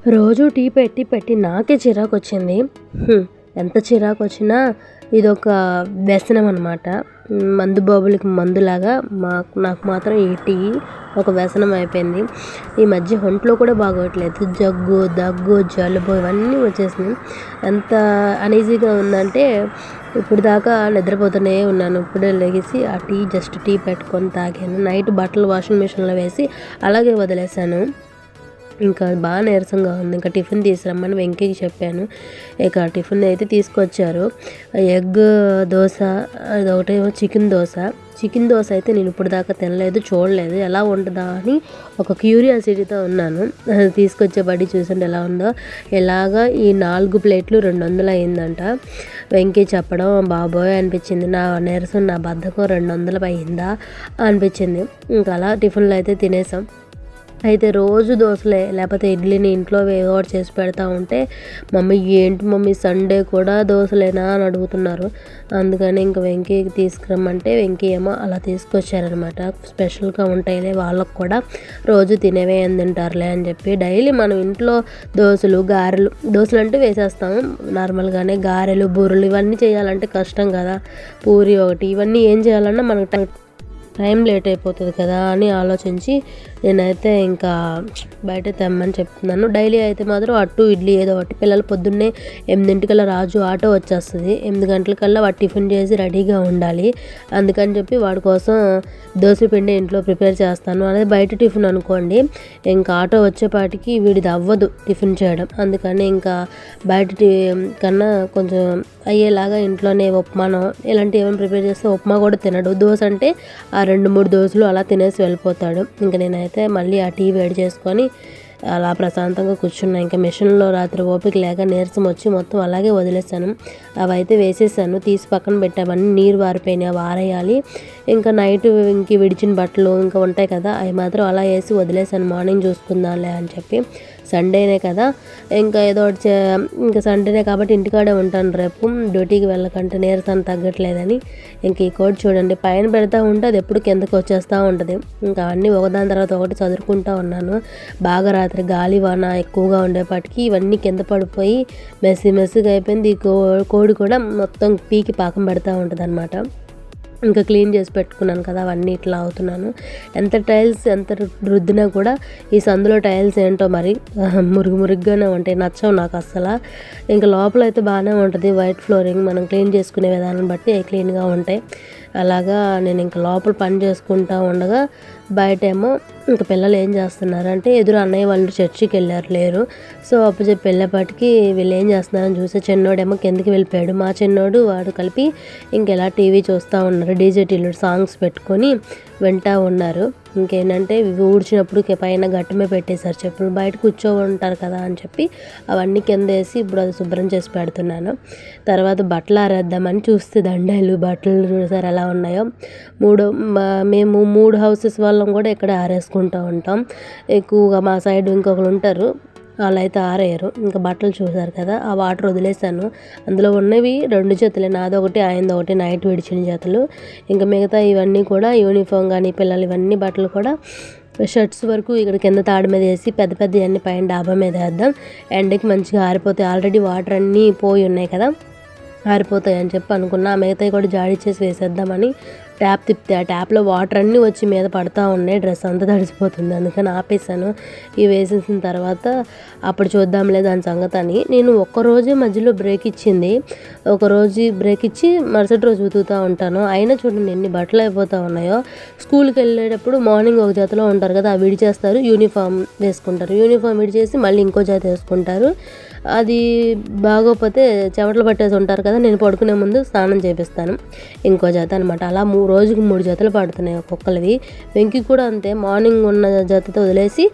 రోజు టీ పెట్టి పెట్టి నాకే చిరాకొచ్చింది. ఎంత చిరాకొచ్చినా ఇదొక వ్యసనం అనమాట. మందు బాబులకి మందులాగా నాకు మాత్రం ఈ టీ ఒక వ్యసనం అయిపోయింది. ఈ మధ్య ఒంట్లో కూడా బాగోట్లేదు. జగ్గు, దగ్గు, జలుబు ఇవన్నీ వచ్చేసినాయి. ఎంత అనీజీగా ఉందంటే ఇప్పుడు దాకా నిద్రపోతూనే ఉన్నాను. ఇప్పుడే లెగిసి ఆ జస్ట్ టీ పెట్టుకొని తాగాను. నైట్ బట్టలు వాషింగ్ మిషన్లో వేసి అలాగే వదిలేసాను. ఇంకా బాగా నీరసంగా ఉంది. ఇంకా టిఫిన్ తీసుకురమ్మని వెంకీకి చెప్పాను. ఇక టిఫిన్ అయితే తీసుకొచ్చారు. ఎగ్ దోశ, అదొకటేమో చికెన్ దోశ అయితే నేను ఇప్పుడు దాకా తినలేదు, చూడలేదు ఎలా ఉంటుందా అని ఒక క్యూరియాసిటీతో ఉన్నాను. తీసుకొచ్చే బడి చూసండి ఎలా ఉందో. ఇలాగా ఈ 4 ప్లేట్లు 200 అయిందంట. వెంకీ చెప్పడం బాబోయ్ అనిపించింది. నా నీరసం, నా బద్ధకం 200 అయిందా అనిపించింది. ఇంకా అలా టిఫిన్లు అయితే తినేసాం. అయితే రోజు దోశలే లేకపోతే ఇడ్లీని ఇంట్లో ఏదో ఒకటి చేసి పెడతా ఉంటే మమ్మీ ఏంటి మమ్మీ సండే కూడా దోశలేనా అని అడుగుతున్నారు. అందుకని ఇంక వెంకీకి తీసుకురమ్మంటే వెంకీ ఏమో అలా తీసుకొచ్చారనమాట. స్పెషల్గా ఉంటాయిలే వాళ్ళకు కూడా, రోజు తినేవే ఏం తింటారులే అని చెప్పి. డైలీ మనం ఇంట్లో దోశలు అంటే వేసేస్తాం నార్మల్గానే. గారెలు, బూరెలు ఇవన్నీ చేయాలంటే కష్టం కదా. పూరి ఒకటి ఇవన్నీ ఏం చేయాలన్నా మనకు టైం లేట్ అయిపోతుంది కదా అని ఆలోచించి నేనైతే ఇంకా బయట తెమ్మని చెప్తున్నాను. డైలీ అయితే మాత్రం అట్టు ఇడ్లీ ఏదో ఒకటి. పిల్లలు పొద్దున్నే 8 రాజు ఆటో వచ్చేస్తుంది. 8 గంటలకల్లా వాడు టిఫిన్ చేసి రెడీగా ఉండాలి. అందుకని చెప్పి వాడి కోసం దోశ పిండి ఇంట్లో ప్రిపేర్ చేస్తాను. అనేది బయట టిఫిన్ అనుకోండి, ఇంకా ఆటో వచ్చేపాటికి వీడిది అవ్వదు టిఫిన్ చేయడం. అందుకని ఇంకా బయట కన్నా కొంచెం అయ్యేలాగా ఇంట్లోనే ఉప్మానో ఇలాంటివి ఏమైనా ప్రిపేర్ చేస్తే ఉప్మా కూడా తినడు. దోశ అంటే ఆ 2-3 దోశలు అలా తినేసి వెళ్ళిపోతాడు. ఇంకా నేనైతే మళ్ళీ ఆ టీ వేడి చేసుకొని అలా ప్రశాంతంగా కూర్చున్నా. ఇంకా మిషన్లో రాత్రి ఓపిక లేక నీరసం వచ్చి మొత్తం అలాగే వదిలేసాను. అవి అయితే వేసేసాను, తీసి పక్కన పెట్టామని. నీరు వారిపోయినాయి, ఆరేయాలి. ఇంకా నైట్ ఇంక విడిచిన బట్టలు ఇంకా ఉంటాయి కదా, అవి మాత్రం అలా వేసి వదిలేసాను. మార్నింగ్ చూసుకుందాంలే అని చెప్పి. సండేనే కదా, ఇంకా ఏదో ఒకటి ఇంకా సండేనే కాబట్టి ఇంటికాడే ఉంటాను రేపు. డ్యూటీకి వెళ్ళకంటే నీరసాన్ని తగ్గట్లేదని. ఇంక ఈ కోడ్ చూడండి, పైన పెడతా ఉంటే అది ఎప్పుడు కిందకు వచ్చేస్తూ ఉంటుంది. ఇంకా అన్నీ ఒకదాని తర్వాత ఒకటి చదువుకుంటూ ఉన్నాను. బాగా రాత్రి గాలి వాన ఎక్కువగా ఉండేపాటికి ఇవన్నీ కింద పడిపోయి మెస్సీగా అయిపోయింది. ఈ కోడి కూడా మొత్తం పీకి పాకం పెడతా ఉంటుంది అనమాట. ఇంకా క్లీన్ చేసి పెట్టుకున్నాను కదా, అవన్నీ ఇట్లా అవుతున్నాను. ఎంత రుద్దినా కూడా ఈ సందులో టైల్స్ ఏంటో మరి మురుగుగానే ఉంటాయి, నచ్చవు నాకు అస్సలు. ఇంకా లోపల అయితే బాగానే ఉంటుంది వైట్ ఫ్లోరింగ్, మనం క్లీన్ చేసుకునే విధానం బట్టి క్లీన్గా ఉంటాయి. అలాగా నేను ఇంకా లోపల పని చేసుకుంటూ ఉండగా బయటేమో ఇంకా పిల్లలు ఏం చేస్తున్నారంటే ఎదురు అన్నయ్య వాళ్ళు చర్చికి లేరు. సో అప్పచెప్పి వెళ్ళేపాటికి వీళ్ళు ఏం చేస్తున్నారని చూస్తే చిన్నోడేమో కిందకి వెళ్ళిపోయాడు. మా చిన్నోడు వాడు కలిపి ఇంకెలా టీవీ చూస్తూ ఉన్నారు. డీజే టీలు సాంగ్స్ పెట్టుకొని వింటూ ఉన్నారు. ఇంకేంటంటే ఊడ్చినప్పుడు పైన గట్టమే పెట్టేశారు చెప్పులు, బయట ఉంటారు కదా అని చెప్పి అవన్నీ కింద వేసి ఇప్పుడు అది శుభ్రం చేసి పెడుతున్నాను. తర్వాత బట్టలు ఆరేద్దామని చూస్తే దండాలు బట్టలు చూసారు ఎలా ఉన్నాయో. మేము 3 హౌసెస్ వాళ్ళం కూడా ఇక్కడ ఆరేసుకుంటూ ఉంటాం. ఎక్కువగా మా సైడ్ ఇంకొకరు ఉంటారు, వాళ్ళు అయితే ఆరేయరు. ఇంకా బట్టలు చూసారు కదా, ఆ వాటర్ వదిలేసాను. అందులో ఉన్నవి 2 జతలే, నాదొకటి ఆయనదొకటి, నైట్ విడిచిన జతలు. ఇంకా మిగతా ఇవన్నీ కూడా యూనిఫామ్ కానీ పిల్లలు ఇవన్నీ బట్టలు కూడా షర్ట్స్ వరకు ఇక్కడ కింద తాడు మీద వేసి పెద్ద అన్ని పైన డాబా మీద వేద్దాం. ఎండకి మంచిగా ఆరిపోతాయి. ఆల్రెడీ వాటర్ అన్నీ పోయి ఉన్నాయి కదా, ఆరిపోతాయి అని చెప్పి అనుకున్నా. మిగతాయి కూడా జాడిచ్చేసి వేసేద్దామని ట్యాప్ తిప్పితే ఆ ట్యాప్లో వాటర్ అన్నీ వచ్చి మీద పడుతూ ఉన్నాయి. డ్రెస్ అంతా తడిసిపోతుంది, అందుకని ఆపేసాను. ఇవి వేసేసిన తర్వాత అప్పుడు చూద్దాంలే దాని సంగతి అని. నేను ఒక్కరోజే మధ్యలో బ్రేక్ ఇచ్చింది. ఒకరోజు బ్రేక్ ఇచ్చి మరుసటి రోజు ఉతుకుతూ ఉంటాను. అయినా చూడండి ఎన్ని బట్టలు అయిపోతూ ఉన్నాయో. స్కూల్కి వెళ్ళేటప్పుడు మార్నింగ్ ఒక జతలో ఉంటారు కదా, అవి విడిచేస్తారు, యూనిఫామ్ వేసుకుంటారు. యూనిఫామ్ విడిచేసి మళ్ళీ ఇంకో జత వేసుకుంటారు. అది బాగోపోతే చెమటలు పట్టేసి ఉంటారు కదా, నేను పడుకునే ముందు స్నానం చేపిస్తాను ఇంకో జత అనమాట. అలా రోజుకు 3 జతలు పడుతున్నాయి ఒక్కొక్కరివి. వెంకి కూడా అంతే, మార్నింగ్ ఉన్న జతతో వదిలేసి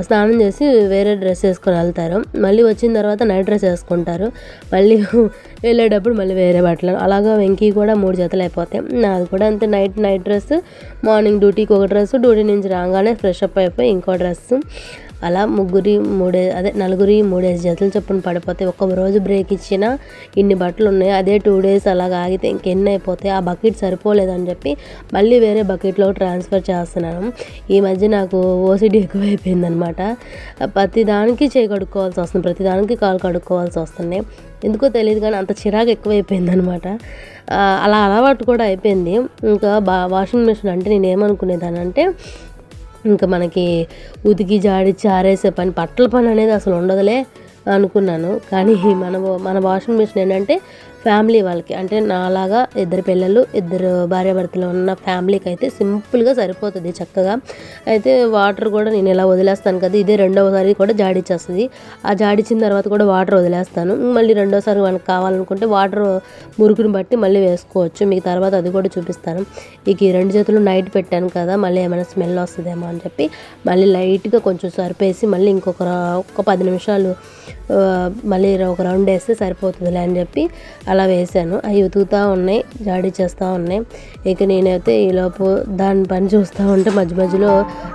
స్నానం చేసి వేరే డ్రెస్ వేసుకొని వెళ్తారు. మళ్ళీ వచ్చిన తర్వాత నైట్ డ్రెస్ వేసుకుంటారు, మళ్ళీ వెళ్ళేటప్పుడు మళ్ళీ వేరే బట్టలు. అలాగా వెంకి కూడా 3 జతలు అయిపోతాయి. నాది కూడా అంతే, నైట్ డ్రెస్, మార్నింగ్ డ్యూటీకి ఒక డ్రెస్, డ్యూటీ నుంచి రాగానే ఫ్రెష్ అప్ అయిపోయి ఇంకో డ్రెస్. అలా నలుగురి 3 జతలు చొప్పున పడిపోతాయి. ఒక్క రోజు బ్రేక్ ఇచ్చినా ఇన్ని బట్టలు ఉన్నాయి. అదే 2 డేస్ అలాగ ఆగితే ఇంకెన్ని అయిపోతాయి. ఆ బకెట్ సరిపోలేదని చెప్పి మళ్ళీ వేరే బకెట్లో ట్రాన్స్ఫర్ చేస్తున్నాను. ఈ మధ్య నాకు ఓసిడి ఎక్కువైపోయిందనమాట. ప్రతి దానికి చేయి కడుక్కోవాల్సి వస్తుంది, ప్రతి దానికి కాలు కడుక్కోవాల్సి వస్తున్నాయి. ఎందుకో తెలియదు కానీ అంత చిరాకు ఎక్కువైపోయిందనమాట. అలా అలవాటు కూడా అయిపోయింది. ఇంకా వాషింగ్ మిషన్ అంటే నేను ఏమనుకునేదానంటే ఇంకా మనకి ఉతికి జాడిచ్చి ఆరేసే పని, బట్టల పని అనేది అసలు ఉండదులే అనుకున్నాను. కానీ మన వాషింగ్ మిషన్ ఏంటంటే ఫ్యామిలీ వాళ్ళకి, అంటే నాలాగా 2 పిల్లలు 2 భార్యాభర్తలు ఉన్న ఫ్యామిలీకి అయితే సింపుల్గా సరిపోతుంది చక్కగా. అయితే వాటర్ కూడా నేను ఇలా వదిలేస్తాను కదా, ఇదే రెండవసారి కూడా జాడిచ్చేస్తుంది. ఆ జాడిచ్చిన తర్వాత కూడా వాటర్ వదిలేస్తాను. మళ్ళీ రెండోసారి మనకు కావాలనుకుంటే వాటర్ మురుగుని బట్టి మళ్ళీ వేసుకోవచ్చు. మీకు తర్వాత అది కూడా చూపిస్తాను. ఇక ఈ 2 చేతులు నైట్ పెట్టాను కదా, మళ్ళీ ఏమైనా స్మెల్ వస్తుందేమో అని చెప్పి మళ్ళీ లైట్గా కొంచెం సరిపేసి మళ్ళీ ఒక 10 నిమిషాలు మళ్ళీ ఒక రౌండ్ వేస్తే సరిపోతుందిలే అని చెప్పి అలా వేసాను. అవి ఉతుకుతూ ఉన్నాయి, జాడీ చేస్తూ ఉన్నాయి. ఇక నేనైతే ఈలోపు దాని పని చూస్తూ ఉంటే మధ్య మధ్యలో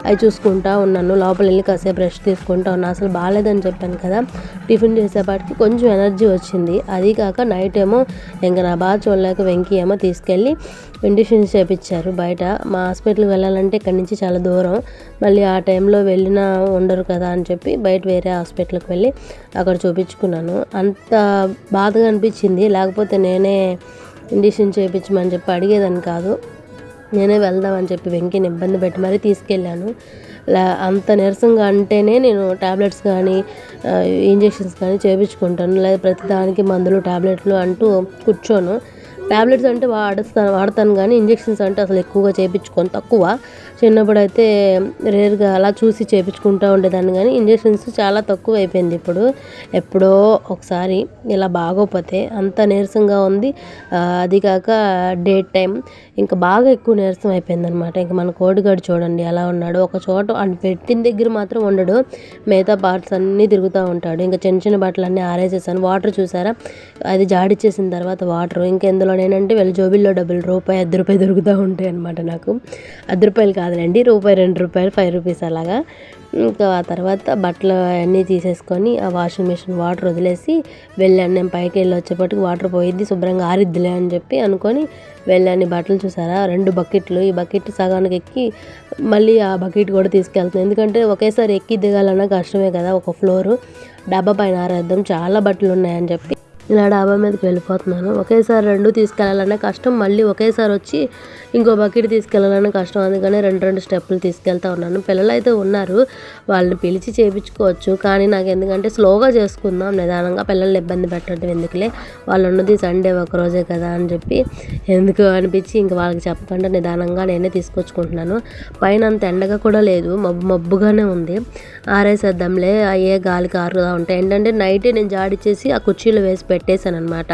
అవి చూసుకుంటూ ఉన్నాను. లోపల వెళ్ళి కాసేపు రెస్ట్ తీసుకుంటూ ఉన్నాను. అసలు బాగాలేదని చెప్పాను కదా, టిఫిన్ చేసేపాటికి కొంచెం ఎనర్జీ వచ్చింది. అది కాక నైట్ ఏమో ఇంకా నా బాగా చూడలేక వెంకీ ఏమో తీసుకెళ్ళి ఇంజెక్షన్స్ చేయించారు బయట. మా హాస్పిటల్కి వెళ్ళాలంటే ఇక్కడి నుంచి చాలా దూరం, మళ్ళీ ఆ టైంలో వెళ్ళినా ఉండరు కదా అని చెప్పి బయట వేరే హాస్పిటల్కి వెళ్ళి అక్కడ చూపించుకున్నాను. అంత బాధగా అనిపించింది. లేకపోతే నేనే ఇంజెక్షన్ చేయించమని చెప్పి అడిగేదాన్ని కాదు, నేనే వెళ్దామని చెప్పి వెంకీని ఇబ్బంది పెట్టి మరీ తీసుకెళ్ళాను. అంత నీరసంగా అంటేనే నేను టాబ్లెట్స్ కానీ ఇంజెక్షన్స్ కానీ చేయించుకుంటాను. లేదా ప్రతిదానికి మందులు టాబ్లెట్లు అంటూ కూర్చోను. టాబ్లెట్స్ అంటే వాడతాను కానీ ఇంజెక్షన్స్ అంటే అసలు ఎక్కువగా చేయించుకొని తక్కువ. చిన్నప్పుడైతే రేర్గా అలా చూసి చేయించుకుంటూ ఉండేదాన్ని కానీ ఇంజెక్షన్స్ చాలా తక్కువ అయిపోయింది ఇప్పుడు. ఎప్పుడో ఒకసారి ఇలా బాగోపోతే అంత నీరసంగా ఉంది. అది కాక డేట్ టైం ఇంకా బాగా ఎక్కువ నీరసం అయిపోయిందనమాట. ఇంకా మన కోడిగాడు చూడండి ఎలా ఉన్నాడు, ఒక చోట పెట్టిన దగ్గర మాత్రం ఉండడు, మిగతా పార్ట్స్ అన్నీ తిరుగుతూ ఉంటాడు. ఇంకా చిన్న చిన్న బట్టలు అన్నీ ఆరేసేసాను. వాటర్ చూసారా, అది జాడిచ్చేసిన తర్వాత వాటర్ ఇంకెందులో నేనంటే వీళ్ళ జోబిల్లో డబ్బులు రూపాయి 10 రూపాయలు దొరుకుతూ ఉంటాయి అనమాట. నాకు 10 రూపాయలు కాదులేండి, రూపాయి 2 రూపాయలు 5 రూపీస్ అలాగా. ఇంకా ఆ తర్వాత బట్టలు అన్నీ తీసేసుకొని ఆ వాషింగ్ మిషన్ వాటర్ వదిలేసి వెళ్ళాను. నేను పైకి వెళ్ళి వచ్చేప్పటికి వాటర్ పోయిద్ది, శుభ్రంగా ఆరిద్దిలే అని చెప్పి అనుకొని వెళ్ళాను. బట్టలు చూసారా, 2 బకెట్లు. ఈ బకెట్ సగానికి ఎక్కి మళ్ళీ ఆ బకెట్ కూడా తీసుకెళ్తాను. ఎందుకంటే ఒకేసారి ఎక్కి దిగాలన్నా కష్టమే కదా, ఒక ఫ్లోరు డబ్బా పైన ఆరేద్దాం, చాలా బట్టలు ఉన్నాయని చెప్పి ఇలా డాబా మీదకి వెళ్ళిపోతున్నాను. ఒకేసారి 2 తీసుకెళ్ళాలన్నా కష్టం, మళ్ళీ ఒకేసారి వచ్చి ఇంకో బకెట్ తీసుకెళ్ళాలన్నా కష్టం. అందుకని 2 స్టెప్పులు తీసుకెళ్తా ఉన్నాను. పిల్లలు అయితే ఉన్నారు, వాళ్ళని పిలిచి చేయించుకోవచ్చు. కానీ నాకు ఎందుకంటే స్లోగా చేసుకుందాం, నిదానంగా, పిల్లల్ని ఇబ్బంది పెట్టడం ఎందుకులే, వాళ్ళు ఉన్నది సండే ఒకరోజే కదా అని చెప్పి ఎందుకు అనిపించి ఇంక వాళ్ళకి చెప్పకుండా నిదానంగా నేనే తీసుకొచ్చుకుంటున్నాను. పైన అంత ఎండగా కూడా లేదు, మబ్బుగానే ఉంది. ఆరేసేద్దాంలే, అయ్యే గాలికి ఆరుగా ఉంటాయి. ఏంటంటే నైటే నేను జాడిచ్చేసి ఆ కుర్చీలో వేసి పెట్టేశాను అనమాట.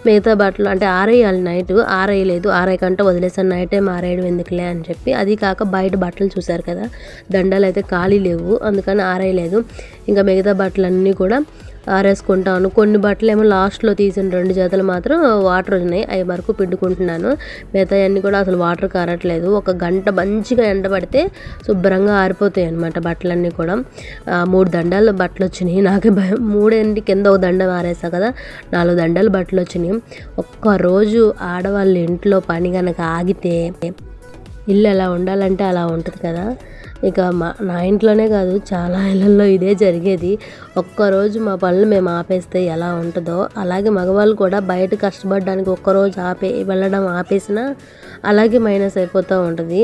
మిగతా బట్టలు అంటే ఆరేయాలి, నైట్ ఆరేయలేదు, ఆరేయకంటే వదిలేసాను. నైట్ టైం ఆరేయడం ఎందుకులే అని చెప్పి. అది కాక బయట బట్టలు చూసారు కదా, దండాలు అయితే ఖాళీ లేవు, అందుకని ఆరేయలేదు. ఇంకా మిగతా బట్టలన్నీ కూడా ఆరేసుకుంటాను. కొన్ని బట్టలు ఏమో లాస్ట్లో తీసిన 2 జతలు మాత్రం వాటర్ ఉన్నాయి, అవి వరకు పిండుకుంటున్నాను. మిగతా అన్నీ కూడా అసలు వాటర్ కారట్లేదు. 1 గంట మంచిగా ఎండబడితే శుభ్రంగా ఆరిపోతాయి అనమాట బట్టలన్నీ కూడా. 3 దండాలు బట్టలు వచ్చినాయి. నాకే భయం, 3 కింద 1 దండం ఆరేసా కదా, 4 దండాలు బట్టలు వచ్చినాయి. ఒక్కరోజు ఆడవాళ్ళు ఇంట్లో పని కనుక ఆగితే ఇల్లు ఎలా ఉండాలంటే అలా ఉంటుంది కదా. ఇక నా ఇంట్లోనే కాదు, చాలా ఇళ్ళల్లో ఇదే జరిగేది. ఒక్కరోజు మా పనులు మేము ఆపేస్తే ఎలా ఉంటుందో అలాగే మగవాళ్ళు కూడా బయట కష్టపడడానికి ఒక్కరోజు వెళ్ళడం ఆపేసినా అలాగే మైనస్ అయిపోతూ ఉంటుంది.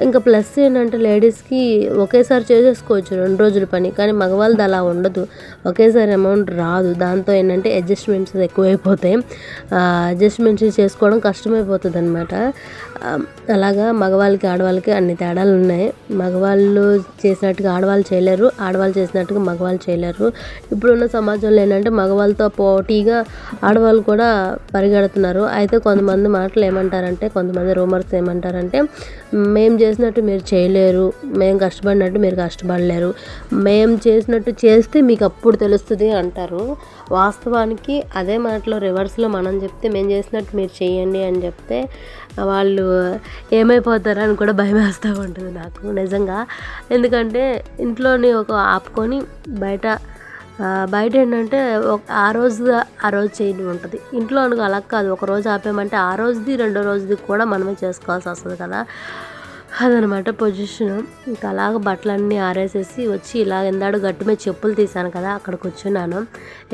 ఇంకా ప్లస్ ఏంటంటే లేడీస్కి ఒకేసారి చేసేసుకోవచ్చు 2 రోజుల పని, కానీ మగవాళ్ళది అలా ఉండదు, ఒకేసారి అమౌంట్ రాదు. దాంతో ఏంటంటే అడ్జస్ట్మెంట్స్ ఎక్కువైపోతాయి, అడ్జస్ట్మెంట్స్ చేసుకోవడం కష్టమైపోతుంది అనమాట. అలాగా మగవాళ్ళకి ఆడవాళ్ళకి అన్ని తేడాలు ఉన్నాయి. మగవాళ్ళు చేసినట్టుగా ఆడవాళ్ళు చేయలేరు, ఆడవాళ్ళు చేసినట్టుగా మగవాళ్ళు చేయలేరు. ఇప్పుడున్న సమాజంలో ఏంటంటే మగవాళ్ళతో పోటీగా ఆడవాళ్ళు కూడా పరిగెడుతున్నారు. అయితే కొంతమంది మాటలు ఏమంటారంటే, కొంతమంది రూమర్స్ ఏమంటారంటే, మేము చేసినట్టు మీరు చేయలేరు, మేము కష్టపడినట్టు మీరు కష్టపడలేరు, మేము చేసినట్టు చేస్తే మీకు అప్పుడు తెలుస్తుంది అంటారు. వాస్తవానికి అదే మాటలో రివర్స్లో మనం చెప్తే, మేము చేసినట్టు మీరు చేయండి అని చెప్తే వాళ్ళు ఏమైపోతారో అని కూడా భయం వేస్తూ ఉంటుంది నాకు నిజంగా. ఎందుకంటే ఇంట్లోని ఒక ఆపుకొని బయట ఏంటంటే ఆ రోజు చేయడం ఉంటుంది. ఇంట్లో అనుకో అలా కాదు, ఒకరోజు ఆపామంటే ఆ రోజుది రెండో రోజుది కూడా మనమే చేసుకోవాల్సి వస్తుంది కదా, అదనమాట పొజిషను. ఇంకా అలాగ బట్టలన్నీ ఆరేసేసి వచ్చి ఇలా ఇందాడు గట్టు మీద చెప్పులు తీసాను కదా, అక్కడ కూర్చున్నాను.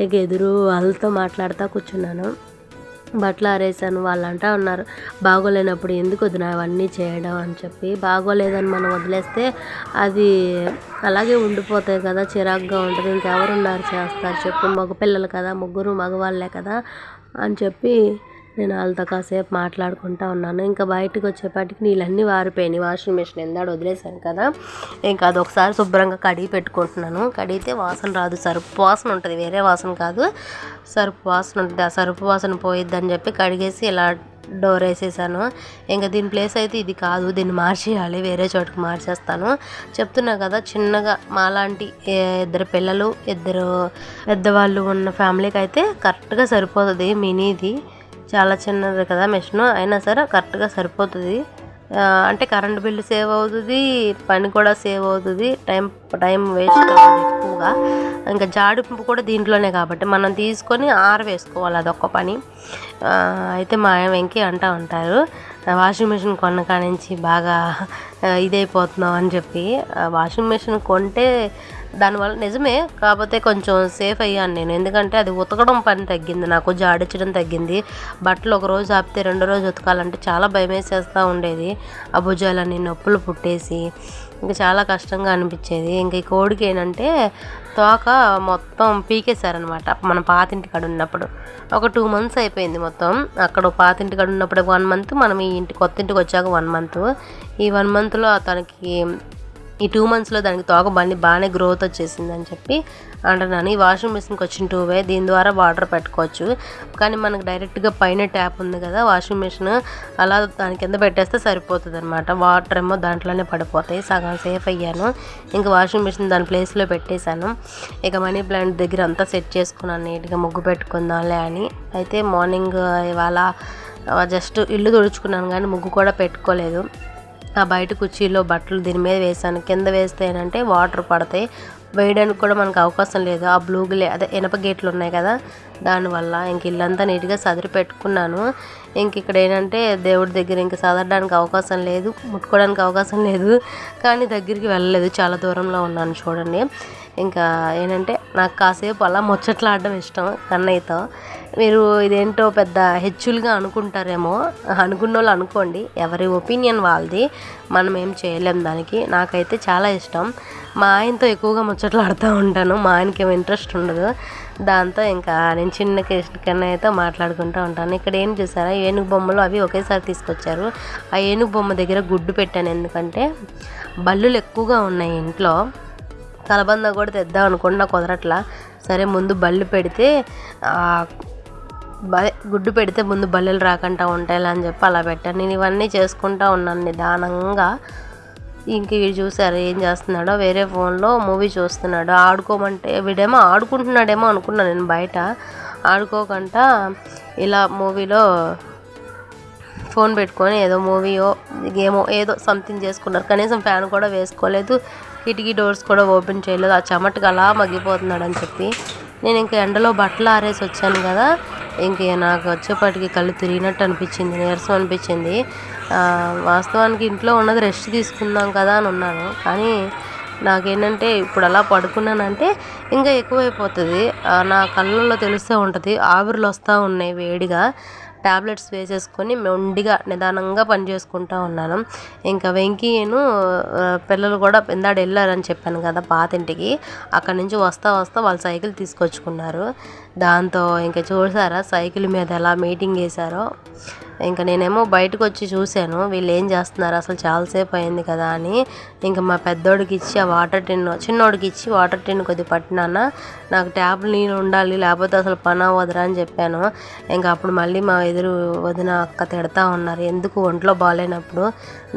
ఇక ఎదురు వాళ్ళతో మాట్లాడుతూ కూర్చున్నాను. బట్టలు ఆరేసాను. వాళ్ళు అంటా ఉన్నారు, బాగోలేనప్పుడు ఎందుకు వదినా అవన్నీ చేయడం అని చెప్పి. బాగోలేదని మనం వదిలేస్తే అది అలాగే ఉండిపోతాయి కదా, చిరాకుగా ఉంటుంది. ఇంకెవరున్నారు చేస్తారు చెప్పు, మగపిల్లలు కదా, ముగ్గురు మగవాళ్ళే కదా అని చెప్పి నేను వాళ్ళతో కాసేపు మాట్లాడుకుంటూ ఉన్నాను. ఇంకా బయటకు వచ్చేపాటికి నీళ్ళన్నీ వారిపోయినాయి. వాషింగ్ మిషన్ ఎందాడు వదిలేసాను కదా, ఇంకా అది ఒకసారి శుభ్రంగా కడిగి పెట్టుకుంటున్నాను. కడిగితే వాసన రాదు, సరుపు వాసన ఉంటుంది, వేరే వాసన కాదు, సరుపు వాసన ఉంటుంది. ఆ సరుపు వాసన పోయిద్దని చెప్పి కడిగేసి ఇలా డోర్ వేసేసాను. ఇంకా దీని ప్లేస్ అయితే ఇది కాదు, దీన్ని మార్చేయాలి, వేరే చోటుకి మార్చేస్తాను. చెప్తున్నా కదా, చిన్నగా మాలాంటి ఇద్దరు పిల్లలు, ఇద్దరు పెద్దవాళ్ళు ఉన్న ఫ్యామిలీకి అయితే కరెక్ట్గా సరిపోతుంది. మినీది చాలా చిన్నది కదా మిషను, అయినా సరే కరెక్ట్గా సరిపోతుంది. అంటే కరెంట్ బిల్లు సేవ్ అవుతుంది, పని కూడా సేవ్ అవుతుంది, టైం వేస్ట్ అవుతుంది ఎక్కువగా. ఇంకా జాడింపు కూడా దీంట్లోనే కాబట్టి మనం తీసుకొని ఆరవేసుకోవాలి, అదొక్క పని. అయితే మా వెంకీ అంటూ ఉంటారు, వాషింగ్ మిషన్ కొన్న కాడ నుంచి బాగా ఇదైపోతున్నావు అని చెప్పి. వాషింగ్ మిషన్ కొంటే దానివల్ల నిజమే, కాకపోతే కొంచెం సేఫ్ అయ్యాను నేను. ఎందుకంటే అది ఉతకడం పని తగ్గింది, నాకు జాడించడం తగ్గింది. బట్టలు ఒక రోజు ఆపితే రెండో రోజు ఉతకాలంటే చాలా భయం వేసేస్తూ ఉండేది. ఆ భుజాలన్నీ నొప్పులు పుట్టేసి ఇంకా చాలా కష్టంగా అనిపించేది. ఇంకా ఈ కోడికి ఏంటంటే తోక మొత్తం పీకేశారనమాట. మన పాతింటి కాడ ఉన్నప్పుడు ఒక 2 months అయిపోయింది మొత్తం. అక్కడ పాతింటి కాడ ఉన్నప్పుడు 1 month, మనం ఈ కొత్త ఇంటికి వచ్చాక 1 month. ఈ 1 monthలో తనకి ఈ 2 monthsలో దానికి తోక బాగానే గ్రోత్ వచ్చేసింది అని చెప్పి అంటున్నాను. ఈ వాషింగ్ మిషన్కి వచ్చిన 2 దీని ద్వారా వాటర్ పెట్టుకోవచ్చు. కానీ మనకు డైరెక్ట్గా పైన ట్యాప్ ఉంది కదా వాషింగ్ మిషన్, అలా దాని కింద పెట్టేస్తే సరిపోతుంది అనమాట. వాటర్ ఏమో దాంట్లోనే పడిపోతాయి. సగం సేఫ్ అయ్యాను. ఇంకా వాషింగ్ మిషన్ దాని ప్లేస్లో పెట్టేశాను. ఇక మనీ ప్లాంట్ దగ్గర అంతా సెట్ చేసుకున్నాను, నీట్గా ముగ్గు పెట్టుకుందాంలే అని. అయితే మార్నింగ్ ఇవాళ జస్ట్ ఇల్లు తుడుచుకున్నాను కానీ ముగ్గు కూడా పెట్టుకోలేదు. ఆ బయట కుర్చీలో బట్టలు దీని మీద వేసాను. కింద వేస్తే ఏంటంటే వాటర్ పడతాయి, వేయడానికి కూడా మనకు అవకాశం లేదు. ఆ అదే ఇనప గేట్లు ఉన్నాయి కదా, దానివల్ల ఇంక ఇల్లంతా నీట్గా సదిరి పెట్టుకున్నాను. ఇంక ఇక్కడ ఏంటంటే దేవుడి దగ్గర ఇంక సదరడానికి అవకాశం లేదు, ముట్టుకోవడానికి అవకాశం లేదు, కానీ దగ్గరికి వెళ్ళలేదు, చాలా దూరంలో ఉన్నాను చూడండి. ఇంకా ఏంటంటే నాకు కాసేపు అలా ముచ్చట్లాడడం ఇష్టం కన్నయ్యతో. మీరు ఇదేంటో పెద్ద హెచ్చులుగా అనుకుంటారేమో, అనుకున్న వాళ్ళు అనుకోండి, ఎవరి ఒపీనియన్ వాళ్ళది, మనం ఏం చేయలేం దానికి. నాకైతే చాలా ఇష్టం. మా ఆయనతో ఎక్కువగా ముచ్చట్లాడుతూ ఉంటాను, మా ఆయనకి ఏమో ఇంట్రెస్ట్ ఉండదు. దాంతో ఇంకా నేను చిన్న కన్నయ్యతో మాట్లాడుకుంటూ ఉంటాను. ఇక్కడ ఏం చూసారా, ఏనుగు బొమ్మలు అవి ఒకేసారి తీసుకొచ్చారు. ఆ ఏనుగు బొమ్మ దగ్గర గుడ్డు పెట్టాను, ఎందుకంటే బల్లులు ఎక్కువగా ఉన్నాయి ఇంట్లో. కలబంద కూడా తెద్దాం అనుకుంటున్నా, కుదరట్లా. సరే ముందు బళ్ళు పెడితే గుడ్డు పెడితే ముందు బల్లెలు రాకుండా ఉంటాయిలా అని చెప్పి అలా పెట్టాను. నేను ఇవన్నీ చేసుకుంటూ ఉన్నాను నిదానంగా. ఇంక వీడు చూసారు ఏం చేస్తున్నాడో, వేరే ఫోన్లో మూవీ చూస్తున్నాడు. ఆడుకోమంటే వీడేమో ఆడుకుంటున్నాడేమో అనుకున్నాను నేను, బయట ఆడుకోకుండా ఇలా మూవీలో ఫోన్ పెట్టుకొని ఏదో మూవీయో గేమో ఏదో సంథింగ్ చేసుకున్నారు. కనీసం ఫ్యాన్ కూడా వేసుకోలేదు, కిటికీ డోర్స్ కూడా ఓపెన్ చేయలేదు. ఆ చెమటకు అలా మగ్గిపోతున్నాడు అని చెప్పి నేను ఇంకా ఎండలో బట్టలు ఆరేసి వచ్చాను కదా, ఇంక నాకు వచ్చేపాటికి కళ్ళు తిరిగినట్టు అనిపించింది, నీరసం అనిపించింది. వాస్తవానికి ఇంట్లో ఉన్నది రెస్ట్ తీసుకుందాం కదా అని ఉన్నాను, కానీ నాకేంటంటే ఇప్పుడు అలా పడుకున్నానంటే ఇంకా ఎక్కువైపోతుంది. నా కళ్ళల్లో తెలుస్తూ ఉంటుంది, ఆవిర్లు వస్తూ ఉన్నాయి వేడిగా. ట్యాబ్లెట్స్ వేసేసుకొని మొండిగా నిదానంగా పని చేసుకుంటూ ఉన్నాను. ఇంకా వెంకీను పిల్లలు కూడా ఇందాడు వెళ్ళారని చెప్పాను కదా పాతింటికి, అక్కడి నుంచి వస్తా వాళ్ళు సైకిల్ తీసుకొచ్చుకున్నారు. దాంతో ఇంకా చూసారా సైకిల్ మీద ఎలా మీటింగ్ వేశారో. ఇంకా నేనేమో బయటకు వచ్చి చూశాను వీళ్ళు ఏం చేస్తున్నారు, అసలు చాలాసేపు అయింది కదా అని. ఇంకా మా పెద్దోడికి ఇచ్చి ఆ వాటర్ టిన్, చిన్నోడికి ఇచ్చి వాటర్ టిన్ కొద్దిగా పట్టినాన్న, నాకు ట్యాప్ నీళ్ళు ఉండాలి లేకపోతే అసలు పని అవ్వదురా అని చెప్పాను. ఇంకా అప్పుడు మళ్ళీ మా ఎదురు వదిన అక్క తిడతా ఉన్నారు, ఎందుకు ఒంట్లో బాగాలేనప్పుడు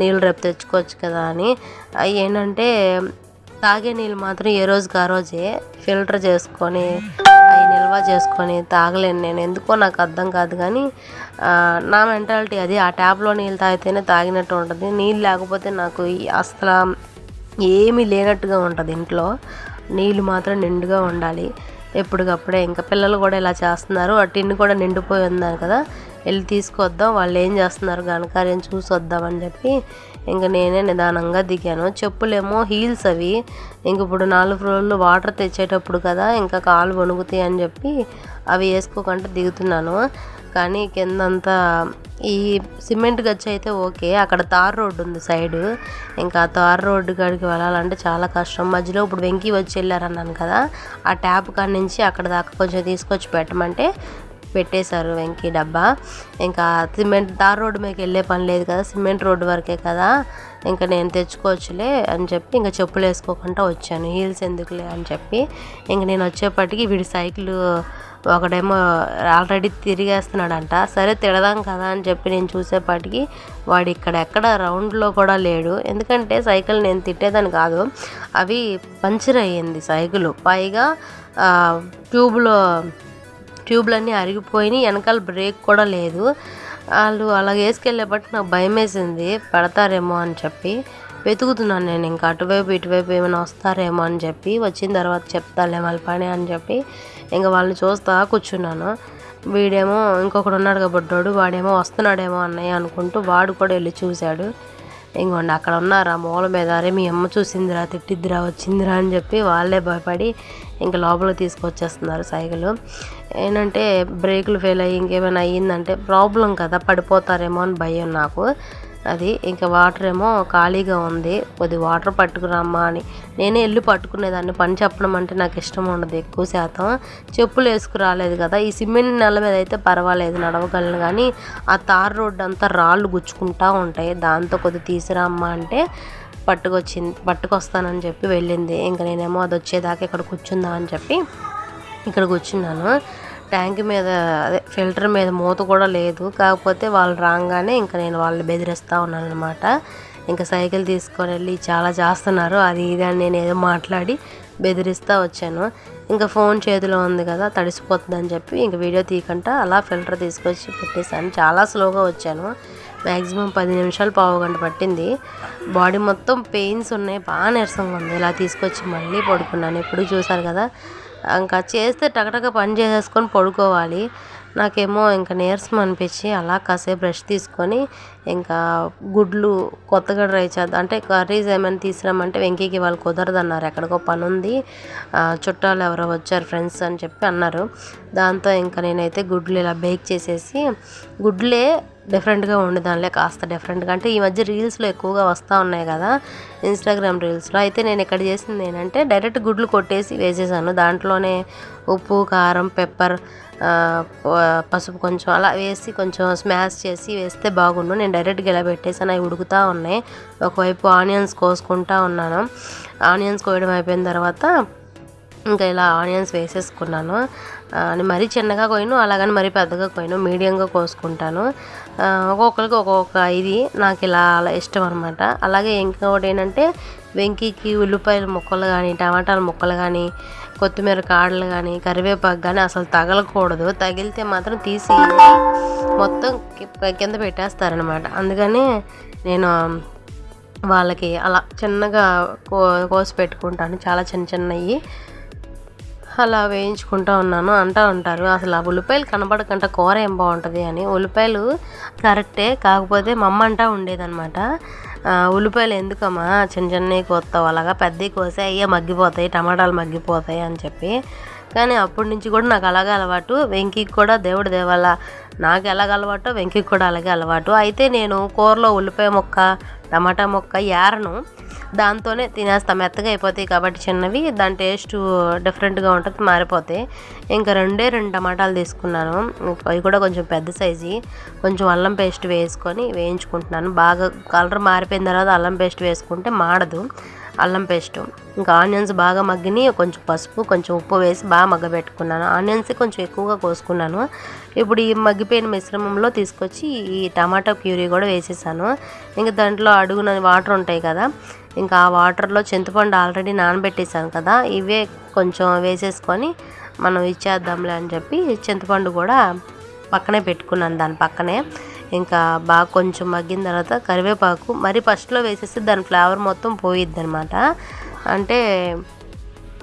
నీళ్ళు రేపు తెచ్చుకోవచ్చు కదా అని. అవి ఏంటంటే తాగే నీళ్ళు మాత్రం ఏ రోజుకి ఆ రోజే ఫిల్టర్ చేసుకొని అవి నిల్వ హల్వా చేసుకొని తాగలేను నేను, ఎందుకో నాకు అర్థం కాదు. కానీ నా మెంటాలిటీ అది. ఆ ట్యాప్లో నీళ్ళు తాగితేనే తాగినట్టు ఉంటుంది. నీళ్ళు లేకపోతే నాకు అసలు ఏమీ లేనట్టుగా ఉంటుంది. ఇంట్లో నీళ్ళు మాత్రం నిండుగా ఉండాలి ఎప్పటికప్పుడే. ఇంకా పిల్లలు కూడా ఇలా చేస్తున్నారు. ఆ టిన్ను కూడా నిండిపోయి ఉందని కదా, వెళ్ళి తీసుకొద్దాం, వాళ్ళు ఏం చేస్తున్నారు ఘనకార్యం చూసి వద్దామని చెప్పి ఇంక నేనే నిదానంగా దిగాను. చెప్పులేమో హీల్స్ అవి. ఇంక ఇప్పుడు 4 రోజులు వాటర్ తెచ్చేటప్పుడు కదా, ఇంకా కాలు వణుకుతాయి అని చెప్పి అవి వేసుకోకుండా దిగుతున్నాను. కానీ కిందంతా ఈ సిమెంట్ గచ్చి అయితే ఓకే, అక్కడ తార్ రోడ్డు ఉంది సైడు. ఇంకా తార్ రోడ్డు కాడికి వెళ్ళాలంటే చాలా కష్టం. మధ్యలో ఇప్పుడు వెంకీ వచ్చి వెళ్ళారన్నాను కదా, ఆ ట్యాప్ కాడి నుంచి అక్కడ దాకా కొంచెం తీసుకొచ్చి పెట్టమంటే పెట్టేశారు వెంకీ డబ్బా. ఇంకా సిమెంట్ తార్ రోడ్డు మీకు వెళ్ళే పని లేదు కదా, సిమెంట్ రోడ్డు వరకే కదా, ఇంకా నేను తెచ్చుకోవచ్చులే అని చెప్పి ఇంకా చెప్పులు వేసుకోకుండా వచ్చాను. హీల్స్ ఎందుకులే అని చెప్పి ఇంక నేను వచ్చేప్పటికి వీడి సైకిల్ ఒకడేమో ఆల్రెడీ తిరిగేస్తున్నాడంట. సరే తిడదాం కదా అని చెప్పి నేను చూసేపాటికి వాడు ఎక్కడ రౌండ్లో కూడా లేడు. ఎందుకంటే సైకిల్ నేను తిట్టేదని కాదు, అవి పంచర్ అయ్యింది సైకిల్. పైగా ట్యూబ్లన్నీ అరిగిపోయినాయి, వెనకాల బ్రేక్ కూడా లేదు. వాళ్ళు అలా వేసుకెళ్ళేపట్టి నాకు భయం వేసింది, పడతారేమో అని చెప్పి వెతుకుతున్నాను నేను. ఇంకా అటువైపు ఇటువైపు ఏమైనా వస్తారేమో అని చెప్పి, వచ్చిన తర్వాత చెప్తాలే వాళ్ళ పని అని చెప్పి ఇంకా వాళ్ళని చూస్తా కూర్చున్నాను. వీడేమో ఇంకొకడు ఉన్నాడు కాబట్టాడు, వాడేమో వస్తున్నాడేమో అన్నయ్య అనుకుంటూ వాడు కూడా వెళ్ళి చూశాడు. ఇంకోండి అక్కడ ఉన్నారా మూల మీద, అరే మీ అమ్మ చూసిందిరా, తిట్టిద్దిరా, వచ్చిందిరా అని చెప్పి వాళ్ళే భయపడి ఇంకా లోపలికి తీసుకొచ్చేస్తున్నారు సైకిల్. ఏంటంటే బ్రేకులు ఫెయిల్ అయ్యి ఇంకేమైనా అయ్యిందంటే ప్రాబ్లం కదా, పడిపోతారేమో అని భయం నాకు. అది ఇంకా వాటర్ ఏమో ఖాళీగా ఉంది, కొద్ది వాటర్ పట్టుకురామ్మా అని నేనే వెళ్ళి పట్టుకునేదాన్ని. పని చెప్పడం అంటే నాకు ఇష్టం ఉండదు ఎక్కువ శాతం. చెప్పులు వేసుకురాలేదు కదా, ఈ సిమెంట్ నెల మీద అయితే పర్వాలేదు నడవగలను, కానీ ఆ తార్ రోడ్డు అంతా రాళ్ళు గుచ్చుకుంటూ ఉంటాయి, దాంతో కొద్ది తీసుకురామ్మా అంటే పట్టుకొస్తానని చెప్పి వెళ్ళింది. ఇంకా నేనేమో అది వచ్చేదాకా ఇక్కడ కూర్చుందా అని చెప్పి ఇక్కడ కూర్చున్నాను. ట్యాంక్ మీద అదే ఫిల్టర్ మీద మూత కూడా లేదు, కాకపోతే వాళ్ళు రాగానే ఇంకా నేను వాళ్ళని బెదిరిస్తూ ఉన్నాను అనమాట. ఇంకా సైకిల్ తీసుకొని వెళ్ళి చాలా చేస్తున్నారు అది ఇది అని నేను ఏదో మాట్లాడి బెదిరిస్తూ వచ్చాను. ఇంకా ఫోన్ చేతిలో ఉంది కదా, తడిసిపోతుందని చెప్పి ఇంక వీడియో తీయకుండా అలా ఫిల్టర్ తీసుకొచ్చి పెట్టేశాను. చాలా స్లోగా వచ్చాను, మ్యాక్సిమం 10 నిమిషాలు పావుగంట పట్టింది. బాడీ మొత్తం పెయిన్స్ ఉన్నాయి, బాగా నీరసంగా ఉంది. ఇలా తీసుకొచ్చి మళ్ళీ పడుకున్నాను. ఎప్పుడు చూసారు కదా, ఇంకా చేస్తే టకటక పని చేసేసుకొని పడుకోవాలి. నాకేమో ఇంకా నీరసం అనిపించి అలా కాసేపు బ్రష్ తీసుకొని ఇంకా గుడ్లు కొత్తగా ట్రై చేద్దాం అంటే కర్రీస్ ఏమైనా తీసుకురామంటే వెంకీకి వాళ్ళు కుదరదన్నారు, ఎక్కడికో పని ఉంది, చుట్టాలు ఎవరో వచ్చారు ఫ్రెండ్స్ అని చెప్పి అన్నారు. దాంతో ఇంకా నేనైతే గుడ్లు ఇలా బేక్ చేసేసి, గుడ్లే డిఫరెంట్గా ఉండేదానిలే కాస్త డిఫరెంట్గా, అంటే ఈ మధ్య రీల్స్లో ఎక్కువగా వస్తూ ఉన్నాయి కదా ఇన్స్టాగ్రామ్ రీల్స్లో. అయితే నేను ఇక్కడ చేసింది ఏంటంటే డైరెక్ట్ గుడ్లు కొట్టేసి వేసేసాను. దాంట్లోనే ఉప్పు, కారం, పెప్పర్, పసుపు కొంచెం అలా వేసి కొంచెం స్మాష్ చేసి వేస్తే బాగుండు. నేను డైరెక్ట్గా ఇలా పెట్టేసాను, అవి ఉడుకుతూ ఉన్నాయి. ఒకవైపు ఆనియన్స్ కోసుకుంటూ ఉన్నాను. ఆనియన్స్ కోయడం అయిపోయిన తర్వాత ఇంకా ఇలా ఆనియన్స్ వేసేసుకున్నాను. మరీ చిన్నగా కోయను, అలాగని మరీ పెద్దగా కోయను, మీడియంగా కోసుకుంటాను. ఒక్కొక్కరికి ఒక్కొక్క ఇది నాకు ఇలా అలా ఇష్టం అనమాట. అలాగే ఇంకొకటి ఏంటంటే వెంకీకి ఉల్లిపాయల ముక్కలు కానీ, టమాటాల ముక్కలు కానీ, కొత్తిమీర కాడలు కానీ, కరివేపాకు కానీ అసలు తగలకూడదు. తగిలితే మాత్రం తీసి మొత్తం కింద పెట్టేస్తారనమాట. అందుకని నేను వాళ్ళకి అలా చిన్నగా కోసి పెట్టుకుంటాను, చాలా చిన్న చిన్నవి అలా వేయించుకుంటూ ఉన్నాను. అంటూ ఉంటారు అసలు ఆ ఉల్లిపాయలు కనబడకంట కూర ఏం బాగుంటుంది అని. ఉల్లిపాయలు కరెక్టే, కాకపోతే మా అమ్మ అంటూ ఉండేదన్నమాట, ఉల్లిపాయలు ఎందుకమ్మా చిన్న చిన్నవి కోస్తావు, అలాగా పెద్దవి కోసి అయ్యే మగ్గిపోతాయి, టమాటాలు మగ్గిపోతాయి అని చెప్పి. కానీ అప్పటి నుంచి కూడా నాకు అలాగే అలవాటు. వెంకీకి కూడా దేవుడి దేవాల నాకు ఎలాగ అలవాటో వెంకీకి కూడా అలాగే అలవాటు. అయితే నేను కూరలో ఉల్లిపాయ ముక్క, టమాటా ముక్క ఏరను, దాంతోనే తినేస్తా, మెత్తగా అయిపోతాయి కాబట్టి చిన్నవి, దాని టేస్ట్ డిఫరెంట్గా ఉంటుంది, మారిపోతాయి. ఇంకా 2 టమాటాలు తీసుకున్నాను, అవి కూడా కొంచెం పెద్ద సైజు. కొంచెం అల్లం పేస్ట్ వేసుకొని వేయించుకుంటున్నాను. బాగా కలర్ మారిపోయిన తర్వాత అల్లం పేస్ట్ వేసుకుంటే మాడదు అల్లం పేస్టు. ఇంకా ఆనియన్స్ బాగా మగ్గిని, కొంచెం పసుపు, కొంచెం ఉప్పు వేసి బాగా మగ్గబెట్టుకున్నాను. ఆనియన్స్ కొంచెం ఎక్కువగా కోసుకున్నాను. ఇప్పుడు ఈ మగ్గిపోయిన మిశ్రమంలో తీసుకొచ్చి ఈ టమాటా ప్యూరీ కూడా వేసేసాను. ఇంకా దాంట్లో అడుగున వాటర్ ఉంటాయి కదా, ఇంకా ఆ వాటర్లో చింతపండు ఆల్రెడీ నానబెట్టేసాను కదా, ఇవే కొంచెం వేసేసుకొని మనం ఇచ్చేద్దాంలే అని చెప్పి చింతపండు కూడా పక్కనే పెట్టుకున్నాను. దాని పక్కనే ఇంకా బాగా కొంచెం మగ్గిన తర్వాత కరివేపాకు మరి ఫస్ట్లో వేసేసి దాని ఫ్లేవర్ మొత్తం పోయిద్ది అనమాట. అంటే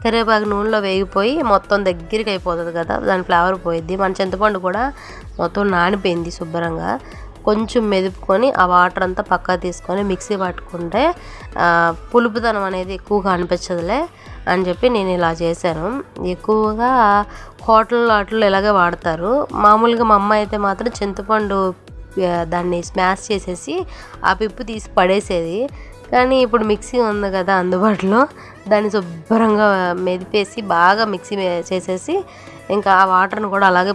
కరివేపాకు నూనెలో వేగిపోయి మొత్తం దగ్గరికి అయిపోతుంది కదా, దాని ఫ్లేవర్ పోయిద్ది. మన చింతపండు కూడా మొత్తం నానిపోయింది శుభ్రంగా. కొంచెం మెదుపుకొని ఆ వాటర్ అంతా పక్కా తీసుకొని మిక్సీ పట్టుకుంటే పులుపుదనం అనేది ఎక్కువగా అనిపించదులే అని చెప్పి నేను ఇలా చేశాను. ఎక్కువగా హోటల్లో వాటిల్లో ఇలాగే వాడతారు. మామూలుగా మా అమ్మ అయితే మాత్రం చింతపండు దాన్ని స్మాష్ చేసేసి ఆ పిప్పు తీసి పడేసేది. కానీ ఇప్పుడు మిక్సీ ఉంది కదా అందుబాటులో, దాన్ని శుభ్రంగా మెదిపేసి బాగా మిక్సీ చేసేసి ఇంకా ఆ వాటర్ని కూడా అలాగే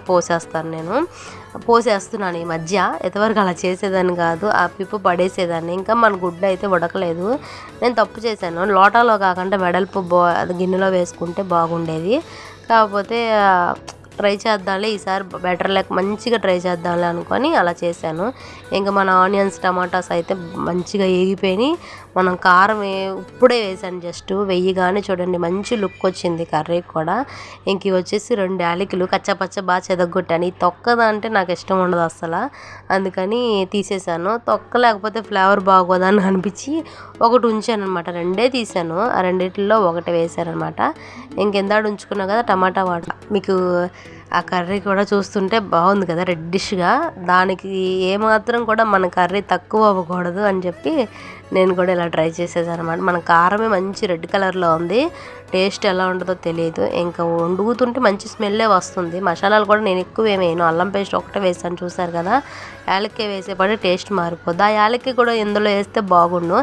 పోసేస్తున్నాను ఈ మధ్య. ఎంతవరకు అలా చేసేదాన్ని కాదు, ఆ పిప్పు పడేసేదాన్ని. ఇంకా మన గుడ్డ అయితే ఉడకలేదు, నేను తప్పు చేశాను. లోటాలో కాకుండా వెడల్పు గిన్నెలో వేసుకుంటే బాగుండేది. కాకపోతే ట్రై చేద్దాంలే ఈసారి బెటర్ లేక మంచిగా ట్రై చేద్దాంలే అనుకొని అలా చేశాను. ఇంకా మన ఆనియన్స్ టమాటాస్ అయితే మంచిగా ఏగిపోయినాయి. మనం కారం ఇప్పుడే వేసాను, జస్ట్ వెయ్యగానే చూడండి మంచి లుక్ వచ్చింది కర్రీకి కూడా. ఇంక వచ్చేసి 2 యాలకులు కచ్చపచ్చ బాగా చెదగొట్టాను. ఈ తొక్కదా అంటే నాకు ఇష్టం ఉండదు అసలు, అందుకని తీసేసాను. తొక్క లేకపోతే ఫ్లేవర్ బాగోదని అనిపించి ఒకటి ఉంచాను అనమాట. 2 తీసాను, ఆ రెండిట్లో ఒకటి వేసాను అనమాట. ఇంకెందాడు ఉంచుకున్నా కదా టమాటా వాటర్. మీకు ఆ కర్రీ కూడా చూస్తుంటే బాగుంది కదా రెడ్డిష్గా, దానికి ఏమాత్రం కూడా మన కర్రీ తక్కువ అవ్వకూడదు అని చెప్పి నేను కూడా ఇలా ట్రై చేసేసాను అనమాట. మన కారమే మంచి రెడ్ కలర్లో ఉంది, టేస్ట్ ఎలా ఉంటుందో తెలియదు. ఇంకా వండుగుతుంటే మంచి స్మెల్లే వస్తుంది. మసాలాలు కూడా నేను ఎక్కువ వేయను, అల్లం పేస్ట్ ఒకటే వేసాను చూసారు కదా. యాలక్కాయ వేసేపడి టేస్ట్ మారిపోద్ది. ఆ యాలక్కాయ కూడా ఇందులో వేస్తే బాగుండు.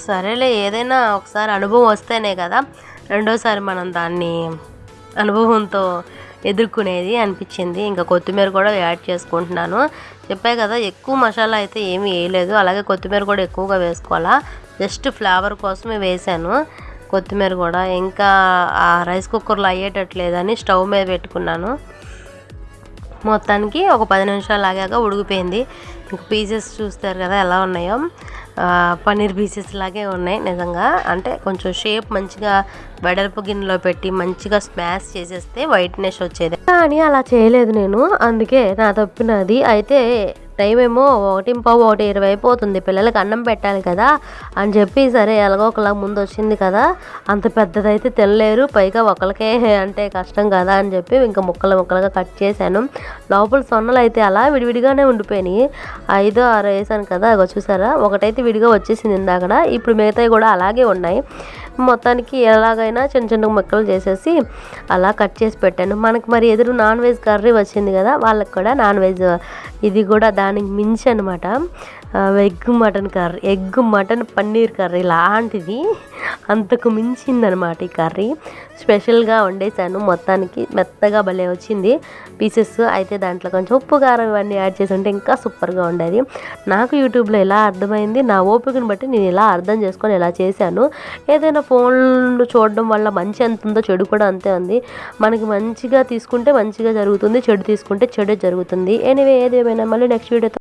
సరేలే, ఏదైనా ఒకసారి అనుభవం వస్తేనే కదా రెండోసారి మనం దాన్ని అనుభవంతో ఎదుర్కొనేది అనిపించింది. ఇంకా కొత్తిమీర కూడా యాడ్ చేసుకుంటున్నాను. చెప్పే కదా ఎక్కువ మసాలా అయితే ఏమీ వేయలేదు, అలాగే కొత్తిమీర కూడా ఎక్కువగా వేసుకోవాలా, జస్ట్ ఫ్లేవర్ కోసమే వేసాను కొత్తిమీర కూడా. ఇంకా ఆ రైస్ కుక్కర్లో అయ్యేటట్లేదని స్టవ్ మీద పెట్టుకున్నాను. మొత్తానికి ఒక 10 నిమిషాలు ఆగాక ఉడికిపోయింది. ఇంక పీసెస్ చూస్తారు కదా ఎలా ఉన్నాయో, పన్నీర్ పీసెస్ లాగే ఉన్నాయి నిజంగా. అంటే కొంచెం షేప్ మంచిగా వెడల్పు గిన్నెలో పెట్టి మంచిగా స్మాష్ చేసేస్తే వైట్నెస్ వచ్చేది, కానీ అలా చేయలేదు నేను, అందుకే నా తప్పినది. అయితే టైం ఏమో 1:15 అయిపోతుంది, పిల్లలకి అన్నం పెట్టాలి కదా అని చెప్పి సరే ఎలాగో ఒకలా ముందు వచ్చింది కదా, అంత పెద్దదైతే తినలేరు, పైగా ఒకరికే అంటే కష్టం కదా అని చెప్పి ఇంకా ముక్కలుగా కట్ చేశాను. లోపల సొన్నలు అయితే అలా విడివిడిగానే ఉండిపోయినాయి. 5, 6 వేసాను కదా, అగో చూసారా, ఒకటైతే విడిగా వచ్చేసింది ఇందాక, ఇప్పుడు మిగతాయి కూడా అలాగే ఉన్నాయి. మొత్తానికి ఎలాగైనా చిన్న చిన్న ముక్కలు చేసేసి అలా కట్ చేసి పెట్టాను. మనకి మరి ఎదురు నాన్ వెజ్ కర్రీ వచ్చింది కదా, వాళ్ళకి కూడా నాన్ వెజ్ ఇది కూడా దానికి మించి అనమాట. ఎగ్ మటన్ పన్నీర్ కర్రీ లాంటిది, అంతకు మించిందనమాట ఈ కర్రీ. స్పెషల్గా వండేసాను, మొత్తానికి మెత్తగా భలే వచ్చింది పీసెస్. అయితే దాంట్లో కొంచెం ఉప్పు కారం ఇవన్నీ యాడ్ చేసి ఉంటే ఇంకా సూపర్గా ఉండేది. నాకు యూట్యూబ్లో ఎలా అర్థమైంది, నా ఓపికను బట్టి నేను ఇలా అర్థం చేసుకొని ఇలా చేశాను. ఏదైనా ఫోన్లు చూడడం వల్ల మంచి ఎంత ఉందో చెడు కూడా అంతే ఉంది. మనకి మంచిగా తీసుకుంటే మంచిగా జరుగుతుంది, చెడు తీసుకుంటే చెడు జరుగుతుంది. ఎనీవే ఏదేమైనా మళ్ళీ నెక్స్ట్ వీడియోతో